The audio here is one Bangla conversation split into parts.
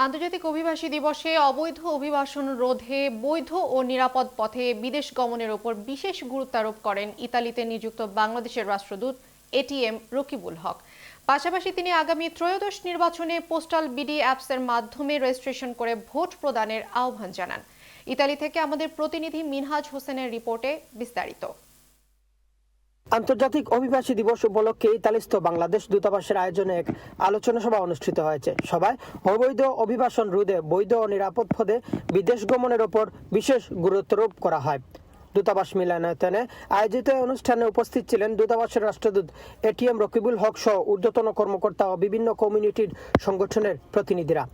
আন্তর্জাতিক অভিবাসী দিবসে অবৈধ অভিবাসন রোধে বৈধ ও নিরাপদ পথে বিদেশ গমনের উপর বিশেষ গুরুত্ব আরোপ করেন ইতালিতে নিযুক্ত বাংলাদেশের রাষ্ট্রদূত এটিএম রকিবুল হক। পাশাপাশি তিনি আগামী ত্রয়োদশ নির্বাচনে পোস্টাল বিডি অ্যাপসের মাধ্যমে রেজিস্ট্রেশন করে ভোট প্রদানের আহ্বান জানান। ইতালি থেকে আমাদের প্রতিনিধি মিনহাজ হোসেনের রিপোর্টে বিস্তারিত। আন্তর্জাতিক অভিবাসী দিবস উপলক্ষে ইতালিস্থ বাংলাদেশ দূতাবাসের আয়োজনে এক আলোচনা সভা অনুষ্ঠিত হয়েছে। সভায় অবৈধ অভিবাসন রোধে বৈধ ও নিরাপদ পথে বিদেশ গমনের ওপর বিশেষ গুরুত্বারোপ করা হয়। দূতাবাস মিলনায়তনে আয়োজিত অনুষ্ঠানে উপস্থিত ছিলেন দূতাবাসের রাষ্ট্রদূত এটিএম রকিবুল হক সহ ঊর্ধ্বতন কর্মকর্তা ও বিভিন্ন কমিউনিটির সংগঠনের প্রতিনিধিরা।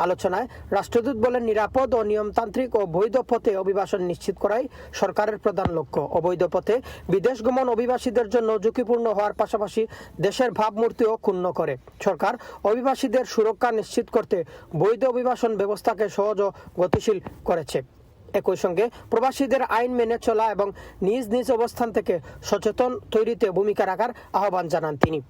আলোচনায় রাষ্ট্রদূত বলেন, নিরাপদ ও নিয়মতান্ত্রিক ও বৈধ পথে অভিবাসন নিশ্চিত করাই সরকারের প্রধান লক্ষ্য। অবৈধ পথে বিদেশ গমন অভিবাসীদের জন্য ঝুঁকিপূর্ণ হওয়ার পাশাপাশি দেশের ভাবমূর্তিও ক্ষুণ্ণ করে। সরকার অভিবাসীদের সুরক্ষা নিশ্চিত করতে বৈধ অভিবাসন ব্যবস্থাকে সহজ ও গতিশীল করেছে। একই সঙ্গে প্রবাসীদের আইন মেনে চলা এবং নিজ নিজ অবস্থান থেকে সচেতন তৈরিতে ভূমিকা রাখার আহ্বান জানান তিনি।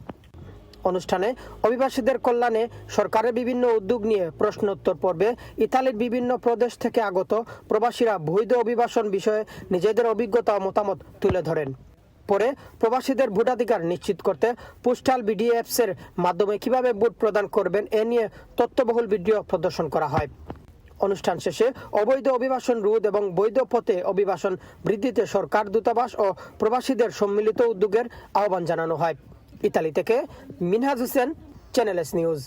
অনুষ্ঠানে অভিবাসীদের কল্যাণে সরকারের বিভিন্ন উদ্যোগ নিয়ে প্রশ্নোত্তর পর্বে ইতালির বিভিন্ন প্রদেশ থেকে আগত প্রবাসীরা বৈধ অভিবাসন বিষয়ে নিজেদের অভিজ্ঞতা ও মতামত তুলে ধরেন। পরে প্রবাসীদের ভোটাধিকার নিশ্চিত করতে পোস্টাল বিডি অ্যাপসের মাধ্যমে কিভাবে ভোট প্রদান করবেন এ নিয়ে তথ্যবহুল ভিডিও প্রদর্শন করা হয়। অনুষ্ঠান শেষে অবৈধ অভিবাসন রোধ এবং বৈধ পথে অভিবাসন বৃদ্ধিতে সরকার, দূতাবাস ও প্রবাসীদের সম্মিলিত উদ্যোগের আহ্বান জানানো হয়। ইতালি থেকে Minhaj Hossain, channel S news.